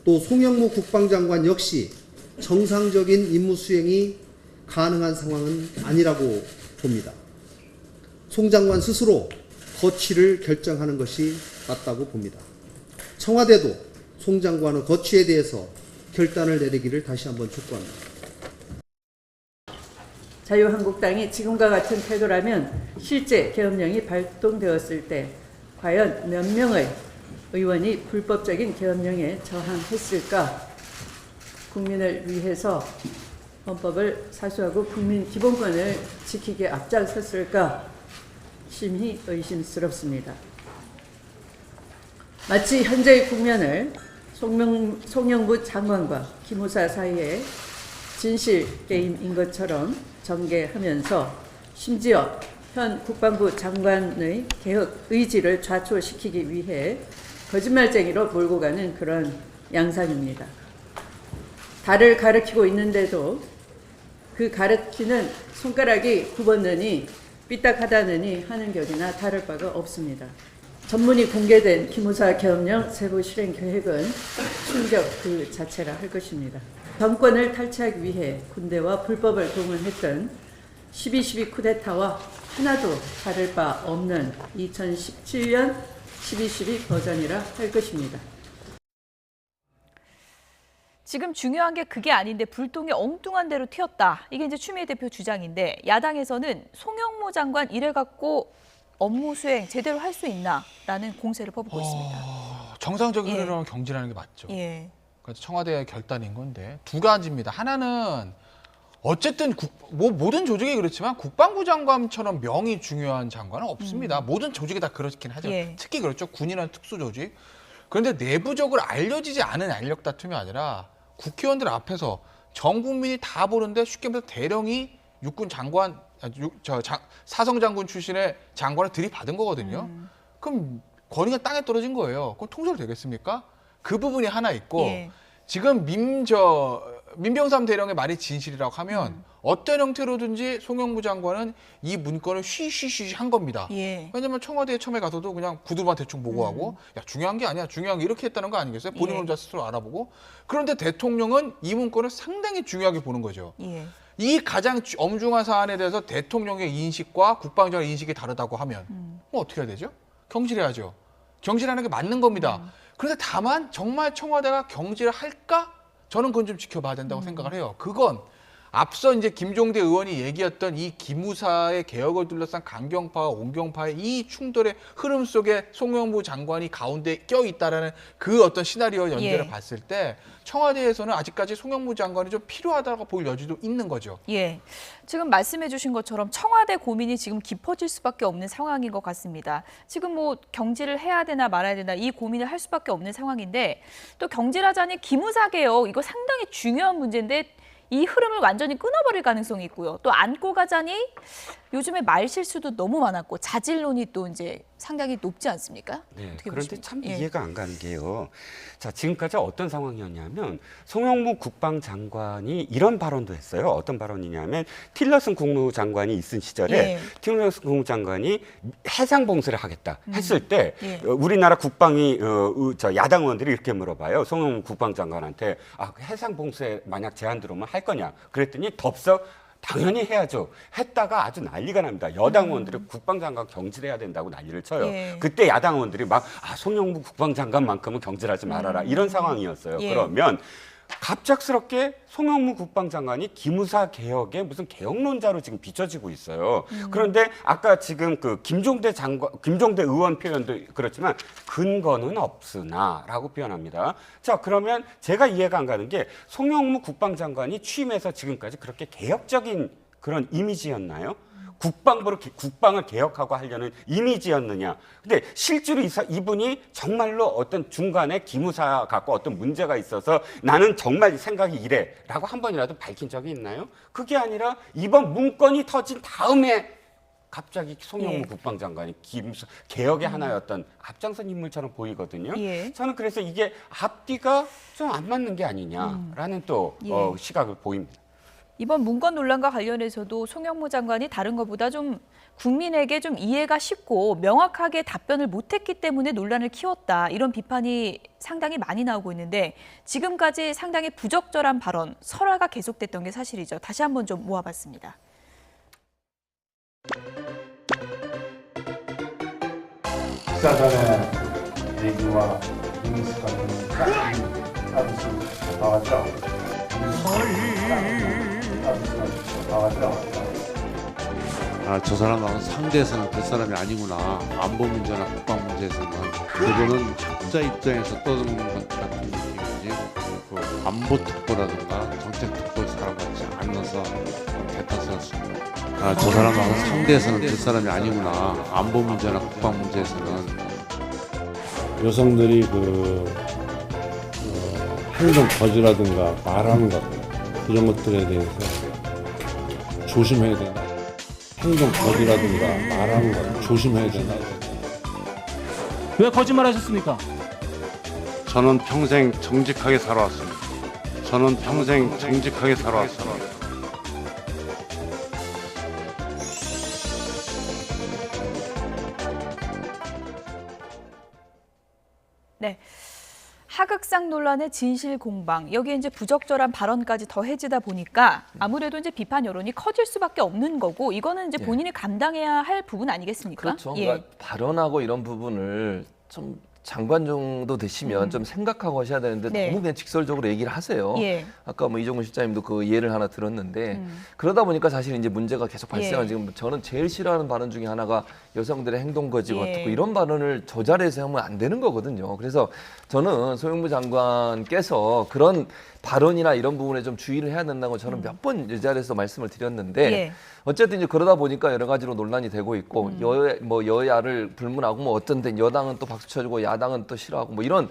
또 송영무 국방장관 역시 정상적인 임무 수행이 가능한 상황은 아니라고 봅니다. 송 장관 스스로 거취를 결정하는 것이 맞다고 봅니다. 청와대도 송 장관의 거취에 대해서 결단을 내리기를 다시 한번 촉구합니다. 자유한국당이 지금과 같은 태도라면 실제 계엄령이 발동되었을 때 과연 몇 명의 의원이 불법적인 계엄령에 저항했을까? 국민을 위해서 헌법을 사수하고 국민 기본권을 지키기에 앞장섰을까? 심히 의심스럽습니다. 마치 현재의 국면을 송영무 장관과 기무사 사이에 진실 게임인 것처럼 전개하면서 심지어 현 국방부 장관의 개혁 의지를 좌초시키기 위해 거짓말쟁이로 몰고 가는 그런 양상입니다. 달을 가리키고 있는데도 그 가리키는 손가락이 굽었느니 삐딱하다느니 하는 격이나 다를 바가 없습니다. 전문이 공개된 기무사 계엄령 세부 실행 계획은 충격 그 자체라 할 것입니다. 정권을 탈취하기 위해 군대와 불법을 동원했던 12.12 쿠데타와 하나도 다를 바 없는 2017년 12.12 버전이라 할 것입니다. 지금 중요한 게 그게 아닌데 불똥이 엉뚱한 대로 튀었다. 이게 이제 추미애 대표 주장인데 야당에서는 송영무 장관 이래갖고 업무 수행 제대로 할 수 있나라는 공세를 퍼붓고 있습니다. 정상적인 예. 흐름을 경질하는 게 맞죠. 예. 그래서 청와대의 결단인 건데 두 가지입니다. 하나는 어쨌든 모든 조직이 그렇지만 국방부 장관처럼 명이 중요한 장관은 없습니다. 모든 조직이 다 그렇긴 하죠. 예. 특히 그렇죠. 군이나 특수조직. 그런데 내부적으로 알려지지 않은 알력 다툼이 아니라 국회의원들 앞에서 전 국민이 다 보는데 쉽게 말해서 대령이 육군 장관, 사성 장군 출신의 장관을 들이받은 거거든요. 그럼 권위가 땅에 떨어진 거예요. 그럼 통솔 되겠습니까? 그 부분이 하나 있고 예. 지금 민병삼 대령의 말이 진실이라고 하면 어떤 형태로든지 송영무 장관은 이 문건을 쉬쉬쉬 한 겁니다. 예. 왜냐면 청와대에 처음에 가서도 그냥 구두만 대충 보고하고 야 중요한 게 아니야. 중요한 게 이렇게 했다는 거 아니겠어요? 본인 예. 혼자 스스로 알아보고. 그런데 대통령은 이 문건을 상당히 중요하게 보는 거죠. 예. 이 가장 엄중한 사안에 대해서 대통령의 인식과 국방장관의 인식이 다르다고 하면 뭐 어떻게 해야 되죠? 경질해야죠. 경질하는 게 맞는 겁니다. 그런데 다만 정말 청와대가 경질을 할까? 저는 그건 좀 지켜봐야 된다고 생각을 해요. 그건 앞서 이제 김종대 의원이 얘기했던 이 기무사의 개혁을 둘러싼 강경파와 온경파의 이 충돌의 흐름 속에 송영무 장관이 가운데 껴있다라는 그 어떤 시나리오 연대를 예. 봤을 때 청와대에서는 아직까지 송영무 장관이 좀 필요하다고 볼 여지도 있는 거죠. 예. 지금 말씀해 주신 것처럼 청와대 고민이 지금 깊어질 수밖에 없는 상황인 것 같습니다. 지금 뭐 경질을 해야 되나 말아야 되나 이 고민을 할 수밖에 없는 상황인데 또 경질하자니 기무사 개혁 이거 상당히 중요한 문제인데 이 흐름을 완전히 끊어버릴 가능성이 있고요. 또 안고 가자니 요즘에 말 실수도 너무 많았고 자질론이 또 이제 상당히 높지 않습니까? 네, 어떻게 그런데 보십니까? 참 예. 이해가 안 가는 게요. 자, 지금까지 어떤 상황이었냐면 송영무 국방장관이 이런 발언도 했어요. 어떤 발언이냐면 틸러슨 국무장관이 있은 시절에 예. 틸러슨 국무장관이 해상 봉쇄를 하겠다 했을 때 예. 우리나라 국방이 야당 의원들이 이렇게 물어봐요. 송영무 국방장관한테 해상 봉쇄 만약 제안 들어오면 할 거냐? 그랬더니 덥석 당연히 해야죠. 했다가 아주 난리가 납니다. 여당 의원들이 국방장관 경질해야 된다고 난리를 쳐요. 예. 그때 야당 의원들이 막 송영무 국방장관만큼은 경질하지 말아라 이런 상황이었어요. 예. 그러면 갑작스럽게 송영무 국방장관이 기무사 개혁의 무슨 개혁론자로 지금 비춰지고 있어요. 그런데 아까 지금 그 김종대 의원 표현도 그렇지만 근거는 없으나라고 표현합니다. 자, 그러면 제가 이해가 안 가는 게 송영무 국방장관이 취임해서 지금까지 그렇게 개혁적인 그런 이미지였나요? 국방을 개혁하고 하려는 이미지였느냐. 근데 실제로 이분이 정말로 어떤 중간에 기무사 갖고 어떤 문제가 있어서 나는 정말 생각이 이래라고 한 번이라도 밝힌 적이 있나요? 그게 아니라 이번 문건이 터진 다음에 갑자기 송영무 예. 국방장관이 기무사 개혁의 하나였던 앞장선 인물처럼 보이거든요. 예. 저는 그래서 이게 앞뒤가 좀 안 맞는 게 아니냐라는 또 예. 시각을 보입니다. 이번 문건 논란과 관련해서도 송영무 장관이 다른 것보다 좀 국민에게 좀 이해가 쉽고 명확하게 답변을 못했기 때문에 논란을 키웠다. 이런 비판이 상당히 많이 나오고 있는데 지금까지 상당히 부적절한 발언, 설화가 계속됐던 게 사실이죠. 다시 한번 좀 모아봤습니다. 식사 전에 얘기와 뉴스 같은 서비스 나왔죠. 저 사람하고 상대에서는 그 사람이 아니구나. 안보 문제나 국방 문제에서는 그거는 학자 입장에서 떠드는 것 같은 느낌이지. 그 안보 특보라든가 정책 특보 사람 같지 않아서 대타스였습니다. 저 사람하고 상대에서는 그 사람이 아니구나. 안보 문제나 국방 문제에서는 여성들이 행동 거지라든가 말하는 것 이런 것들에 대해서 조심해야 된다. 행동 거지라든가 말하는 것 조심해야 된다. 왜 거짓말하셨습니까? 저는 평생 정직하게 살아왔습니다. 저는 평생 정직하게 살아왔습니다. 네. 하극상 논란의 진실 공방, 여기에 이제 부적절한 발언까지 더해지다 보니까 아무래도 이제 비판 여론이 커질 수밖에 없는 거고 이거는 이제 본인이 감당해야 할 부분 아니겠습니까? 그렇죠. 예. 그러니까 발언하고 이런 부분을 좀 장관 정도 되시면 좀 생각하고 하셔야 되는데 네. 너무 그냥 직설적으로 얘기를 하세요. 예. 아까 뭐 이종근 실장님도 그 예를 하나 들었는데 그러다 보니까 사실 이제 문제가 계속 발생한 예. 지금 저는 제일 싫어하는 발언 중에 하나가 여성들의 행동 거지 예. 같고 이런 발언을 저 자리에서 하면 안 되는 거거든요. 그래서 저는 송영무 장관께서 그런 발언이나 이런 부분에 좀 주의를 해야 된다고 저는 몇 번 이 자리에서 말씀을 드렸는데 예. 어쨌든 이제 그러다 보니까 여러 가지로 논란이 되고 있고 여야를 불문하고 뭐 어떤 데 여당은 또 박수 쳐주고 야당은 또 싫어하고 뭐 이런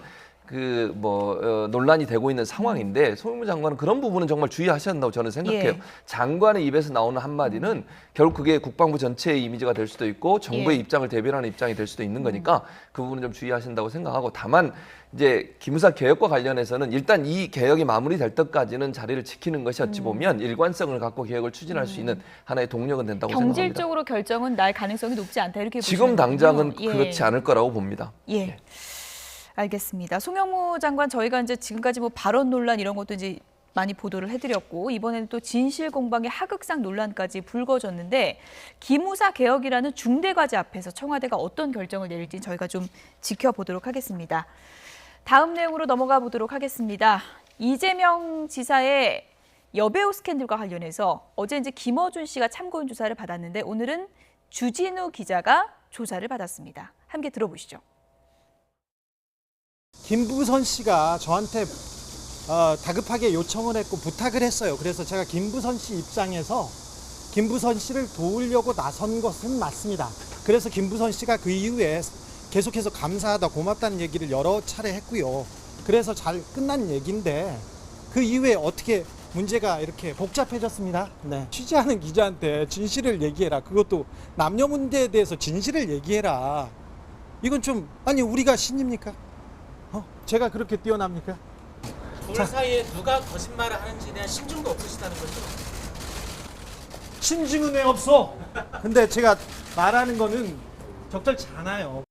논란이 되고 있는 상황인데 송영무 장관은 그런 부분은 정말 주의하셔야 한다고 저는 생각해요. 예. 장관의 입에서 나오는 한마디는 결국 그게 국방부 전체의 이미지가 될 수도 있고 정부의 예. 입장을 대변하는 입장이 될 수도 있는 거니까 그 부분은 좀 주의하신다고 생각하고 다만 이제 기무사 개혁과 관련해서는 일단 이 개혁이 마무리될 때까지는 자리를 지키는 것이 어찌 보면 일관성을 갖고 개혁을 추진할 수 있는 하나의 동력은 된다고 생각합니다. 경질적으로 결정은 날 가능성이 높지 않다 이렇게 지금 보시는 당장은 거군요. 예. 그렇지 않을 거라고 봅니다. 예. 네. 알겠습니다. 송영무 장관 저희가 이제 지금까지 뭐 발언 논란 이런 것도 이제 많이 보도를 해드렸고 이번에는 또 진실 공방의 하극상 논란까지 불거졌는데 기무사 개혁이라는 중대 과제 앞에서 청와대가 어떤 결정을 내릴지 저희가 좀 지켜보도록 하겠습니다. 다음 내용으로 넘어가 보도록 하겠습니다. 이재명 지사의 여배우 스캔들과 관련해서 어제 이제 김어준 씨가 참고인 조사를 받았는데 오늘은 주진우 기자가 조사를 받았습니다. 함께 들어보시죠. 김부선 씨가 저한테 다급하게 요청을 했고 부탁을 했어요. 그래서 제가 김부선 씨 입장에서 김부선 씨를 도우려고 나선 것은 맞습니다. 그래서 김부선 씨가 그 이후에 계속해서 감사하다 고맙다는 얘기를 여러 차례 했고요. 그래서 잘 끝난 얘기인데 그 이후에 어떻게 문제가 이렇게 복잡해졌습니다. 네. 취재하는 기자한테 진실을 얘기해라. 그것도 남녀 문제에 대해서 진실을 얘기해라. 이건 좀 아니 우리가 신입니까? 제가 그렇게 뛰어납니까? 둘 사이에 누가 거짓말을 하는지에 대한 심증도 없으시다는 거죠? 심증은 왜 없어? 근데 제가 말하는 거는 적절치 않아요.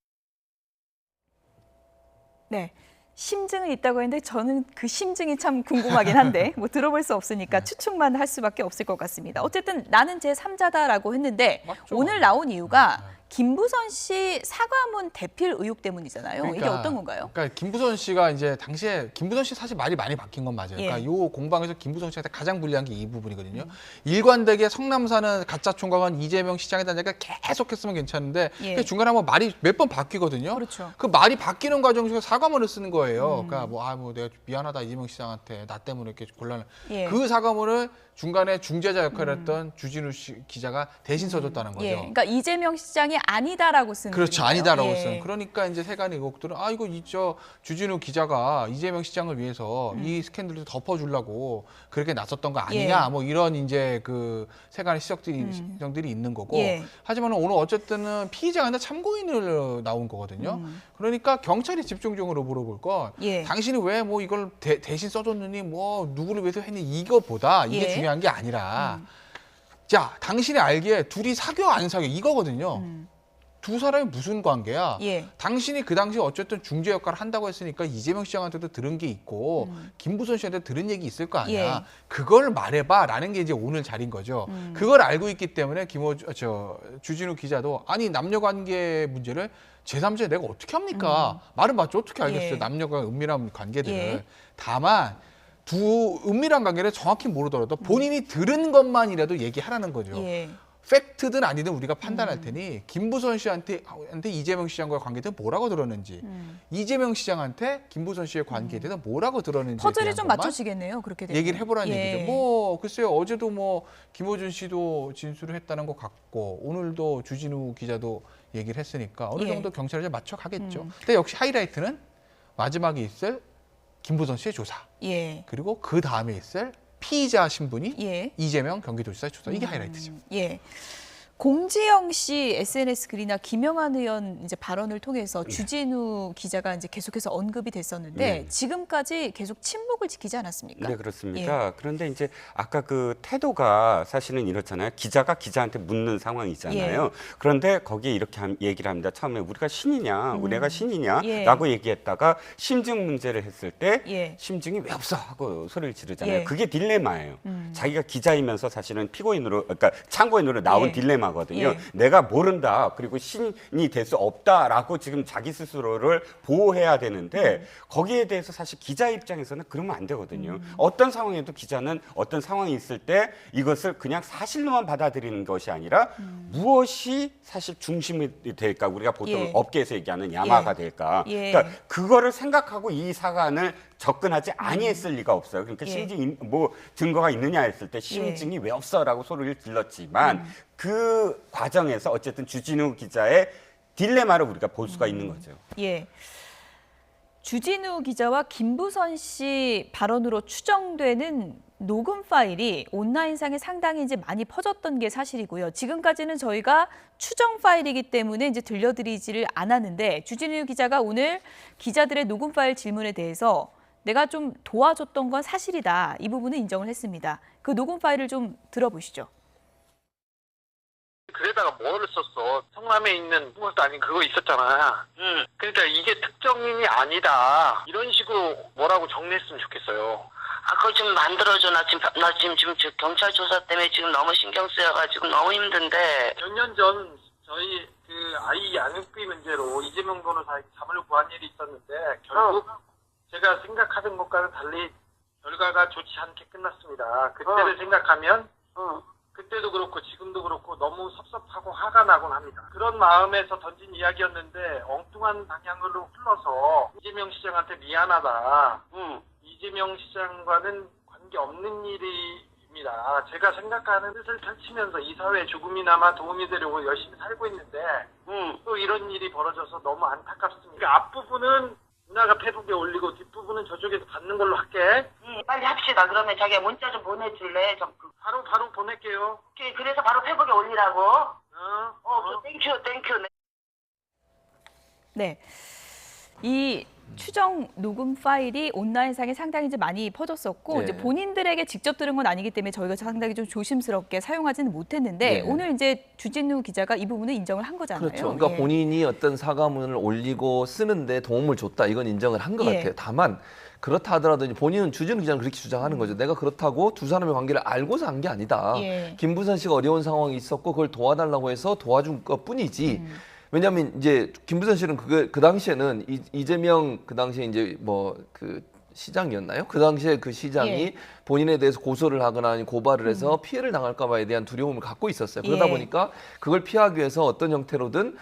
네. 심증은 있다고 했는데 저는 그 심증이 참 궁금하긴 한데 뭐 들어볼 수 없으니까 추측만 할 수밖에 없을 것 같습니다. 어쨌든 나는 제3자다라고 했는데 맞죠. 오늘 나온 이유가 김부선 씨 사과문 대필 의혹 때문이잖아요. 이게 어떤 건가요? 그러니까 김부선 씨가 이제 당시에 김부선 씨 사실 말이 많이 바뀐 건 맞아요. 예. 그러니까 요 공방에서 김부선 씨한테 가장 불리한 게 이 부분이거든요. 일관되게 성남 사는 가짜 총각은 이재명 시장이라는 얘기가 계속했으면 괜찮은데 예. 그 중간에 한번 말이 몇 번 바뀌거든요. 그렇죠. 그 말이 바뀌는 과정에서 사과문을 쓰는 거예요. 그러니까 뭐 내가 미안하다 이재명 시장한테 나 때문에 이렇게 곤란을. 예. 그 사과문을 중간에 중재자 역할을 했던 주진우 기자가 대신 써줬다는 거죠. 예. 그러니까 이재명 시장이 아니다라고 쓴 그렇죠. 거예요. 아니다라고 예. 쓴. 그러니까 이제 세간의 의혹들은 이거 저 주진우 기자가 이재명 시장을 위해서 이 스캔들을 덮어주려고 그렇게 나섰던 거 아니냐. 예. 뭐 이런 이제 그 세간의 시정들이 있는 거고. 예. 하지만 오늘 어쨌든은 피의자가 아니라 참고인으로 나온 거거든요. 그러니까 경찰이 집중적으로 물어볼 건 예. 당신이 왜 뭐 이걸 대신 써줬느니 뭐 누구를 위해서 했니 이거보다 이게 예. 중요한 게 아니라 자 당신이 알기에 둘이 사겨 안 사겨 이거거든요. 두 사람이 무슨 관계야? 예. 당신이 그 당시에 어쨌든 중재 역할을 한다고 했으니까 이재명 시장한테도 들은 게 있고 김부선 씨한테 들은 얘기 있을 거 아니야. 예. 그걸 말해봐라는 게 이제 오늘 자리인 거죠. 그걸 알고 있기 때문에 주진우 기자도 아니 남녀관계 문제를 제3자에 내가 어떻게 합니까? 말은 맞죠. 어떻게 알겠어요? 예. 남녀가 은밀한 관계들을. 예. 다만 두 은밀한 관계를 정확히 모르더라도 본인이 들은 것만이라도 얘기하라는 거죠. 예. 팩트든 아니든 우리가 판단할 테니 김부선 씨한테 이재명 시장과의 관계에 대해서 뭐라고 들었는지 이재명 시장한테 김부선 씨의 관계에 대해서 뭐라고 들었는지 퍼즐이 좀 맞춰지겠네요. 그렇게 되면. 얘기를 해보라는 예. 얘기죠. 뭐 글쎄요 어제도 뭐 김호준 씨도 진술을 했다는 것 같고 오늘도 주진우 기자도 얘기를 했으니까 어느 예. 정도 경찰에 맞춰가겠죠. 근데 역시 하이라이트는 마지막에 있을 김부선 씨의 조사 예. 그리고 그 다음에 있을 피의자 신분이 예. 이재명 경기도지사의 조사 이게 하이라이트죠. 예. 공지영 씨 SNS 글이나 김영환 의원 이제 발언을 통해서 주진우 기자가 이제 계속해서 언급이 됐었는데 네. 지금까지 계속 침묵을 지키지 않았습니까? 네, 그렇습니다. 그런데 이제 아까 그 태도가 사실은 이렇잖아요. 기자가 기자한테 묻는 상황이잖아요. 예. 그런데 거기에 이렇게 얘기를 합니다. 처음에 우리가 신이냐, 내가 신이냐 예. 라고 얘기했다가 심증 문제를 했을 때 예. 심증이 왜 없어 하고 소리를 지르잖아요. 예. 그게 딜레마예요. 자기가 기자이면서 사실은 피고인으로, 그러니까 참고인으로 나온 예. 딜레마거든요. 예. 내가 모른다, 그리고 신이 될 수 없다라고 지금 자기 스스로를 보호해야 되는데 거기에 대해서 사실 기자 입장에서는 그러면 안 되거든요. 어떤 상황에도 기자는 어떤 상황이 있을 때 이것을 그냥 사실로만 받아들이는 것이 아니라 무엇이 사실 중심이 될까, 우리가 보통 예. 업계에서 얘기하는 야마가 예. 될까. 예. 그러니까 그거를 생각하고 이 사안을 접근하지 아니했을 리가 없어요. 그러니까 예. 심증이 뭐 증거가 있느냐 했을 때 심증이 왜 없어라고 소리를 질렀지만 그 과정에서 어쨌든 주진우 기자의 딜레마를 우리가 볼 수가 있는 거죠. 예. 주진우 기자와 김부선 씨 발언으로 추정되는 녹음 파일이 온라인상에 상당히 이제 많이 퍼졌던 게 사실이고요. 지금까지는 저희가 추정 파일이기 때문에 이제 들려드리지를 않았는데 주진우 기자가 오늘 기자들의 녹음 파일 질문에 대해서 내가 좀 도와줬던 건 사실이다. 이 부분은 인정을 했습니다. 그 녹음 파일을 좀 들어보시죠. 그래다가 뭐를 썼어? 성남에 있는 것도 아닌 그거 있었잖아. 그러니까 이게 특정인이 아니다. 이런 식으로 뭐라고 정리했으면 좋겠어요. 그걸 좀 만들어줘. 나 지금 경찰 조사 때문에 지금 너무 신경 쓰여가지고 너무 힘든데. 몇 년 전 저희 그 아이 양육비 문제로 이재명 변호사에게 잠을 구한 일이 있었는데 결국 제가 생각하던 것과는 달리 결과가 좋지 않게 끝났습니다. 그때를 생각하면 그때도 그렇고 지금도 그렇고 너무 섭섭하고 화가 나곤 합니다. 그런 마음에서 던진 이야기였는데 엉뚱한 방향으로 흘러서 이재명 시장한테 미안하다. 이재명 시장과는 관계없는 일입니다. 제가 생각하는 뜻을 펼치면서 이 사회에 조금이나마 도움이 되려고 열심히 살고 있는데 또 이런 일이 벌어져서 너무 안타깝습니다. 그러니까 앞부분은 누나가 페북에 올리고 뒷부분은 저쪽에서 받는 걸로 할게. 빨리 합시다. 그러면 자기가 문자 좀 보내줄래? 바로 보낼게요. 오케이. 그래서 바로 페북에 올리라고. 땡큐. 네. 이 추정 녹음 파일이 온라인상에 상당히 이제 많이 퍼졌었고 네. 이제 본인들에게 직접 들은 건 아니기 때문에 저희가 상당히 좀 조심스럽게 사용하지는 못했는데 네. 오늘 이제 주진우 기자가 이 부분을 인정을 한 거잖아요. 그렇죠. 그러니까 예. 본인이 어떤 사과문을 올리고 쓰는데 도움을 줬다. 이건 인정을 한 것 예. 같아요. 다만 그렇다 하더라도 이제 본인은 주진우 기자는 그렇게 주장하는 거죠. 내가 그렇다고 두 사람의 관계를 알고서 한 게 아니다. 예. 김부선 씨가 어려운 상황이 있었고 그걸 도와달라고 해서 도와준 것뿐이지. 왜냐하면 이제 김부선 씨는 그 당시에는 이재명 그 당시에 이제 뭐 그 시장이었나요? 그 당시에 그 시장이 예. 본인에 대해서 고소를 하거나 아니면 고발을 해서 피해를 당할까 봐에 대한 두려움을 갖고 있었어요. 그러다 예. 보니까 그걸 피하기 위해서 어떤 형태로든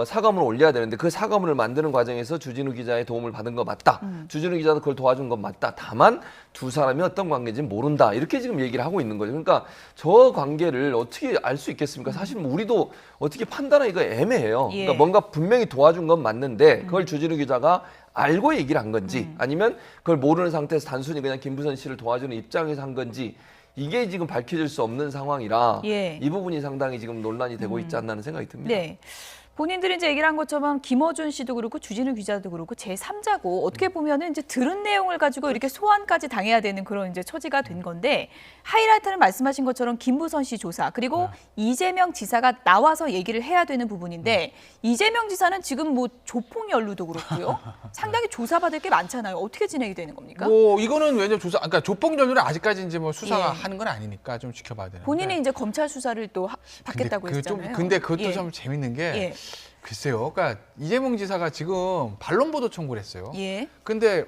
사과문을 올려야 되는데 그 사과문을 만드는 과정에서 주진우 기자의 도움을 받은 거 맞다. 주진우 기자도 그걸 도와준 건 맞다. 다만 두 사람이 어떤 관계인지는 모른다. 이렇게 지금 얘기를 하고 있는 거죠. 그러니까 저 관계를 어떻게 알 수 있겠습니까? 사실 뭐 우리도 어떻게 판단하기가 애매해요. 예. 그러니까 뭔가 분명히 도와준 건 맞는데 그걸 주진우 기자가 알고 얘기를 한 건지 아니면 그걸 모르는 상태에서 단순히 그냥 김부선 씨를 도와주는 입장에서 한 건지 이게 지금 밝혀질 수 없는 상황이라 예. 이 부분이 상당히 지금 논란이 되고 있지 않나 하는 생각이 듭니다. 네. 본인들이 이제 얘기를 한 것처럼 김어준 씨도 그렇고 주진우 기자도 그렇고 제3자고 어떻게 보면은 이제 들은 내용을 가지고 이렇게 소환까지 당해야 되는 그런 이제 처지가 된 건데 하이라이트는 말씀하신 것처럼 김부선 씨 조사 그리고 이재명 지사가 나와서 얘기를 해야 되는 부분인데 이재명 지사는 지금 뭐 조폭 연루도 그렇고요. 상당히 조사받을 게 많잖아요. 어떻게 진행이 되는 겁니까? 뭐 이거는 왜냐면 그러니까 조폭 연루는 아직까지 이제 뭐 예. 수사하는 건 아니니까 좀 지켜봐야 되는데. 본인이 이제 검찰 수사를 또 받겠다고 했잖아요. 근데 그것도 예. 좀 재밌는 게 예. 글쎄요. 그러니까 이재명 지사가 지금 반론 보도 청구를 했어요. 예. 근데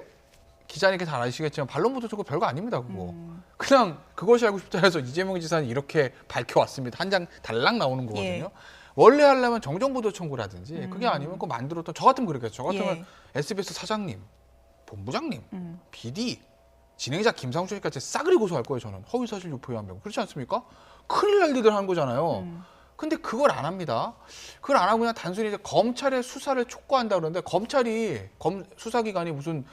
기자님께 잘 아시겠지만 반론 보도 청구 별거 아닙니다. 그거. 그냥 그것이 알고 싶다 해서 이재명 지사는 이렇게 밝혀왔습니다. 한 장 달랑 나오는 거거든요. 예. 원래 하려면 정정보도 청구라든지 그게 아니면 그거 만들었던 저 같으면 그렇겠죠. 저 같으면 예. SBS 사장님, 본부장님, BD, 진행자 김상수 씨까지 싸그리 고소할 거예요. 저는 허위사실 유포에 한명 그렇지 않습니까? 큰일 날 일들 하는 거잖아요. 근데 그걸 안 합니다. 그걸 안 하고 그냥 단순히 이제 검찰의 수사를 촉구한다 그러는데 검찰이 수사기관이 무슨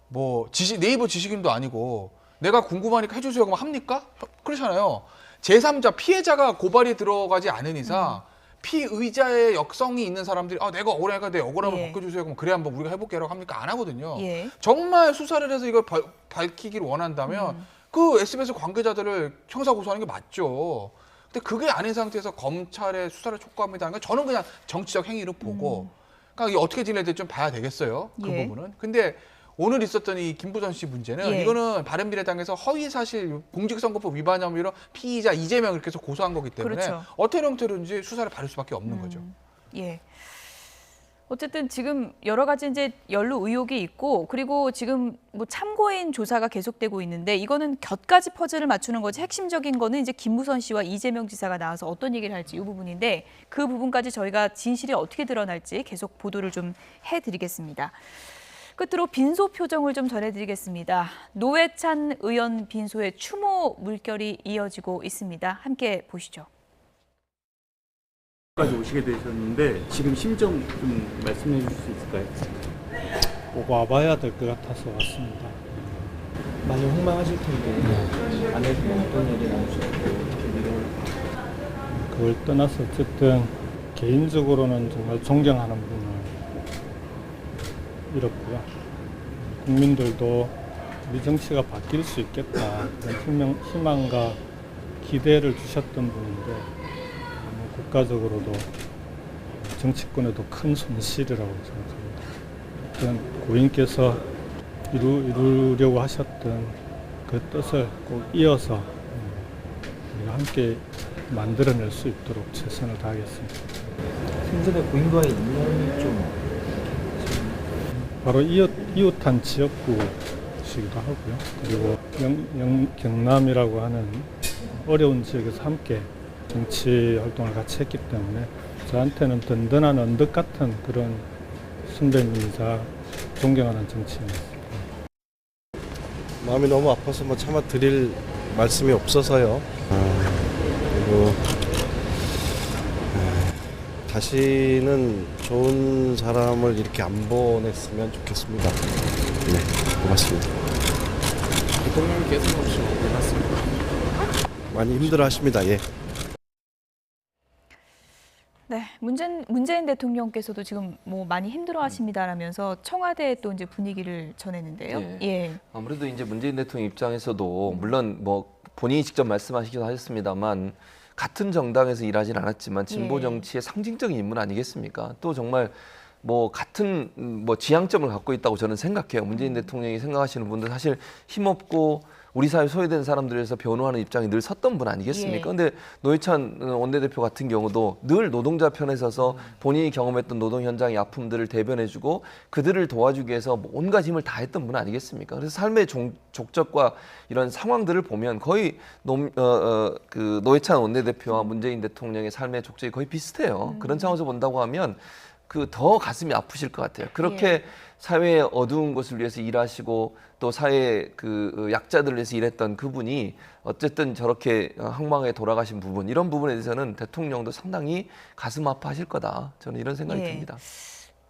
뭐 네이버 지식인도 아니고 내가 궁금하니까 해주세요 그러면 합니까? 그렇잖아요. 제3자 피해자가 고발이 들어가지 않은 이상 피의자의 역성이 있는 사람들이 내가 억울하니까 내 억울함을 예. 벗겨주세요 그럼 그래 한번 우리가 해볼게라고 합니까? 안 하거든요. 예. 정말 수사를 해서 이걸 밝히기를 원한다면 그 SBS 관계자들을 형사 고소하는 게 맞죠. 근데 그게 아닌 상태에서 검찰의 수사를 촉구합니다는 건 저는 그냥 정치적 행위로 보고 그러니까 이게 어떻게 진행될지 좀 봐야 되겠어요. 그 예. 부분은. 근데 오늘 있었던 이 김부선 씨 문제는 예. 이거는 바른미래당에서 허위사실 공직선거법 위반 혐의로 피의자 이재명 이렇게 해서 고소한 거기 때문에 그렇죠. 어떤 형태로든지 수사를 받을 수밖에 없는 거죠. 예. 어쨌든 지금 여러 가지 이제 연루 의혹이 있고 그리고 지금 뭐 참고인 조사가 계속되고 있는데 이거는 곁가지 퍼즐을 맞추는 거지 핵심적인 거는 이제 김부선 씨와 이재명 지사가 나와서 어떤 얘기를 할지 이 부분인데 그 부분까지 저희가 진실이 어떻게 드러날지 계속 보도를 좀 해드리겠습니다. 끝으로 빈소 표정을 좀 전해드리겠습니다. 노회찬 의원 빈소에 추모 물결이 이어지고 있습니다. 함께 보시죠. 까지 오시게 되셨는데 지금 심정 좀 말씀해 주실 수 있을까요? 꼭 와봐야 될 것 같아서 왔습니다. 많이 황망하실 텐데 안에서 어떤 얘기 나오셨고 그걸 떠나서 어쨌든 개인적으로는 정말 존경하는 분을 잃었고요. 국민들도 우리 정치가 바뀔 수 있겠다 그런 희망과 기대를 주셨던 분인데 국가적으로도 정치권에도 큰 손실이라고 생각합니다. 어떤 고인께서 이루려고 하셨던 그 뜻을 꼭 이어서 우리가 함께 만들어낼 수 있도록 최선을 다하겠습니다. 생전에 고인과의 인연이 좀 바로 이웃한 지역구시기도 하고요. 그리고 경남이라고 하는 어려운 지역에서 함께 정치 활동을 같이 했기 때문에 저한테는 든든한 언덕 같은 그런 선배님이자 존경하는 정치인이었습니다. 마음이 너무 아파서 뭐 차마 드릴 말씀이 없어서요. 그리고 다시는 좋은 사람을 이렇게 안 보냈으면 좋겠습니다. 네, 고맙습니다. 대통령께서는 혹시 어떠셨습니까? 많이 힘들어하십니다. 예. 네. 문재인 대통령께서도 지금 뭐 많이 힘들어하십니다라면서 청와대에 또 이제 분위기를 전했는데요. 예. 예. 아무래도 이제 문재인 대통령 입장에서도 물론 뭐 본인이 직접 말씀하시기도 하셨습니다만 같은 정당에서 일하진 않았지만 진보 예. 정치의 상징적인 인물 아니겠습니까? 또 정말 뭐 같은 뭐 지향점을 갖고 있다고 저는 생각해요. 문재인 대통령이 생각하시는 분들 사실 힘없고 우리 사회 소외된 사람들에서 변호하는 입장이 늘 섰던 분 아니겠습니까? 예. 근데 노회찬 원내대표 같은 경우도 늘 노동자 편에 서서 본인이 경험했던 노동 현장의 아픔들을 대변해주고 그들을 도와주기 위해서 온갖 힘을 다했던 분 아니겠습니까? 그래서 삶의 족적과 이런 상황들을 보면 거의 그 노회찬 원내대표와 문재인 대통령의 삶의 족적이 거의 비슷해요. 그런 차원에서 본다고 하면 그 더 가슴이 아프실 것 같아요. 그렇게 예. 사회의 어두운 것을 위해서 일하시고 또 사회 그 약자들을 위해서 일했던 그분이 어쨌든 저렇게 항망에 돌아가신 부분 이런 부분에 대해서는 대통령도 상당히 가슴 아파하실 거다. 저는 이런 생각이 예. 듭니다.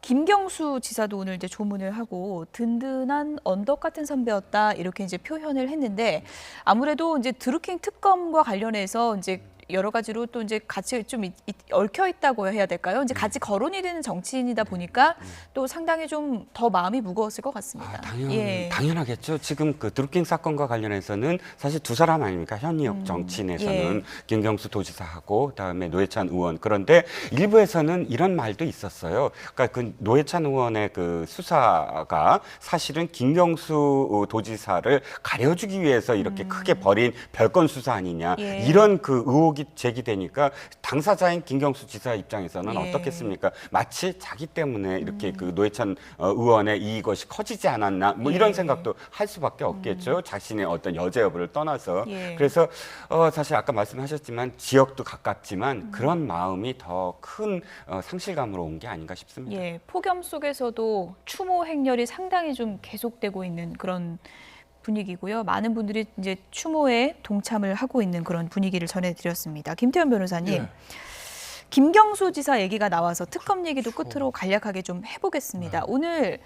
김경수 지사도 오늘 이제 조문을 하고 든든한 언덕 같은 선배였다 이렇게 이제 표현을 했는데 아무래도 이제 드루킹 특검과 관련해서 이제 여러 가지로 또 이제 같이 좀 얽혀 있다고 해야 될까요? 이제 같이 거론이 되는 정치인이다 보니까 또 상당히 좀 더 마음이 무거웠을 것 같습니다. 당연하겠죠. 지금 그 드루킹 사건과 관련해서는 사실 두 사람 아닙니까? 현역 정치인에서는 예. 김경수 도지사하고 그다음에 노회찬 의원. 그런데 일부에서는 이런 말도 있었어요. 그러니까 그 노회찬 의원의 그 수사가 사실은 김경수 도지사를 가려주기 위해서 이렇게 크게 벌인 별건 수사 아니냐. 예. 이런 그 의혹이 제기되니까 당사자인 김경수 지사 입장에서는 예. 어떻겠습니까? 마치 자기 때문에 이렇게 그 노회찬 의원의 이것이 커지지 않았나 뭐 이런 예. 생각도 할 수밖에 없겠죠. 자신의 어떤 여죄 여부를 떠나서. 예. 그래서 사실 아까 말씀하셨지만 지역도 가깝지만 그런 마음이 더 큰 상실감으로 온 게 아닌가 싶습니다. 예, 폭염 속에서도 추모 행렬이 상당히 좀 계속되고 있는 그런 분위기고요. 많은 분들이 이제 추모에 동참을 하고 있는 그런 분위기를 전해드렸습니다. 김태현 변호사님, 예. 김경수 지사 얘기가 나와서 특검 얘기도 끝으로 간략하게 좀 해보겠습니다. 오늘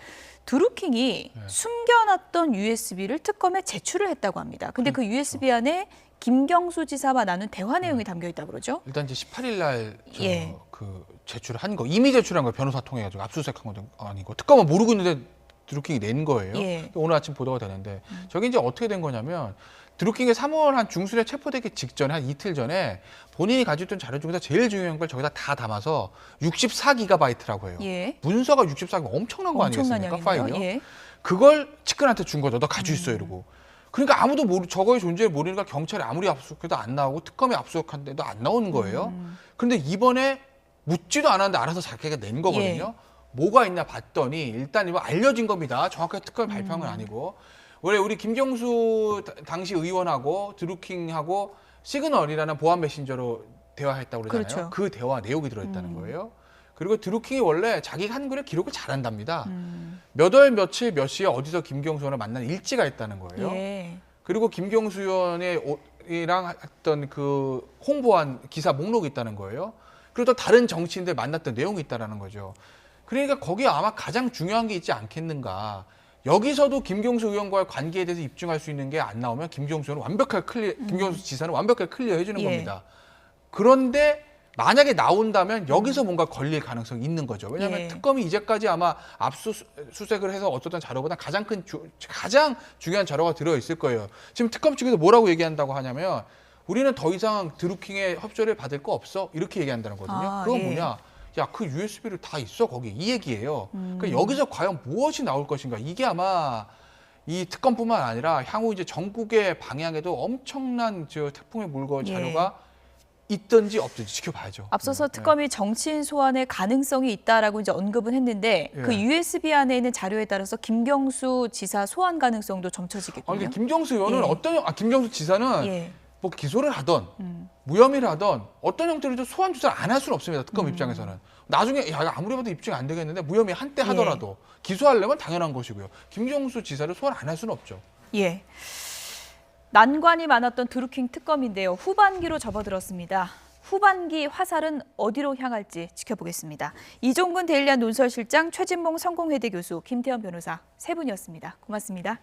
드루킹이 숨겨놨던 USB를 특검에 제출을 했다고 합니다. 근데 그 USB 안에 김경수 지사와 나눈 대화 내용이 담겨 있다고 그러죠? 일단 이제 18일 날 예. 그 제출한 거 이미 제출한 거 변호사 통해 가지고 압수수색한 건 아니고 특검은 모르고 있는데 드루킹이 낸 거예요. 예. 오늘 아침 보도가 되는데 저게 이제 어떻게 된 거냐면 드루킹이 3월 한 중순에 체포되기 직전에 한 이틀 전에 본인이 가지고 있던 자료 중에서 제일 중요한 걸 저기다 다 담아서 64GB라고 해요. 예. 문서가 64GB 엄청난 거 엄청난 아니겠습니까? 양이네요. 파일이요. 예. 그걸 측근한테 준 거죠. 너 가지고 있어 이러고. 그러니까 아무도 저거의 존재를 모르니까 경찰이 아무리 압수수색해도 안 나오고 특검이 압수수색한데도 안 나오는 거예요. 그런데 이번에 묻지도 않았는데 알아서 자기가 낸 거거든요. 뭐가 있나 봤더니 일단 이거 알려진 겁니다. 정확하게 특검이 발표한 건 아니고. 원래 우리 김경수 당시 의원하고 드루킹하고 시그널이라는 보안 메신저로 대화했다고 그러잖아요. 그렇죠. 그 대화 내용이 들어있다는 거예요. 그리고 드루킹이 원래 자기 한글에 기록을 잘한답니다. 몇 월 며칠 몇 시에 어디서 김경수 의원을 만난 일지가 있다는 거예요. 예. 그리고 김경수 의원이랑 했던 그 홍보한 기사 목록이 있다는 거예요. 그리고 또 다른 정치인들 만났던 내용이 있다는 거죠. 그러니까 거기에 아마 가장 중요한 게 있지 않겠는가. 여기서도 김경수 의원과의 관계에 대해서 입증할 수 있는 게 안 나오면 김경수 의원은 완벽하게 김경수 지사는 완벽하게 클리어해 주는 예. 겁니다. 그런데 만약에 나온다면 여기서 뭔가 걸릴 가능성이 있는 거죠. 왜냐하면 예. 특검이 이제까지 아마 압수수색을 해서 어쨌든 자료보다 가장 중요한 자료가 들어있을 거예요. 지금 특검 측에서 뭐라고 얘기한다고 하냐면 우리는 더 이상 드루킹의 협조를 받을 거 없어 이렇게 얘기한다는 거거든요. 그건 예. 뭐냐? 야, 그 USB를 다 있어 거기 이 얘기예요. 그러니까 여기서 과연 무엇이 나올 것인가? 이게 아마 이 특검뿐만 아니라 향후 이제 전국의 방향에도 엄청난 태풍에 물건 자료가 있든지 없든지 지켜봐야죠. 앞서서 특검이 정치인 소환의 가능성이 있다라고 이제 언급은 했는데 예. 그 USB 안에 있는 자료에 따라서 김경수 지사 소환 가능성도 점쳐지겠군요. 아니, 김경수 의원은 김경수 지사는 뭐 기소를 하던 무혐의를 하던 어떤 형태로도 소환 조사를 안 할 수는 없습니다. 특검 입장에서는. 나중에 야 아무리 봐도 입증이 안 되겠는데 무혐의 한때 하더라도 기소하려면 당연한 것이고요. 김경수 지사를 소환 안 할 수는 없죠. 예. 난관이 많았던 드루킹 특검인데요. 후반기로 접어들었습니다. 후반기 화살은 어디로 향할지 지켜보겠습니다. 이종근 데일리안 논설실장, 최진봉 성공회대 교수, 김태현 변호사 세 분이었습니다. 고맙습니다.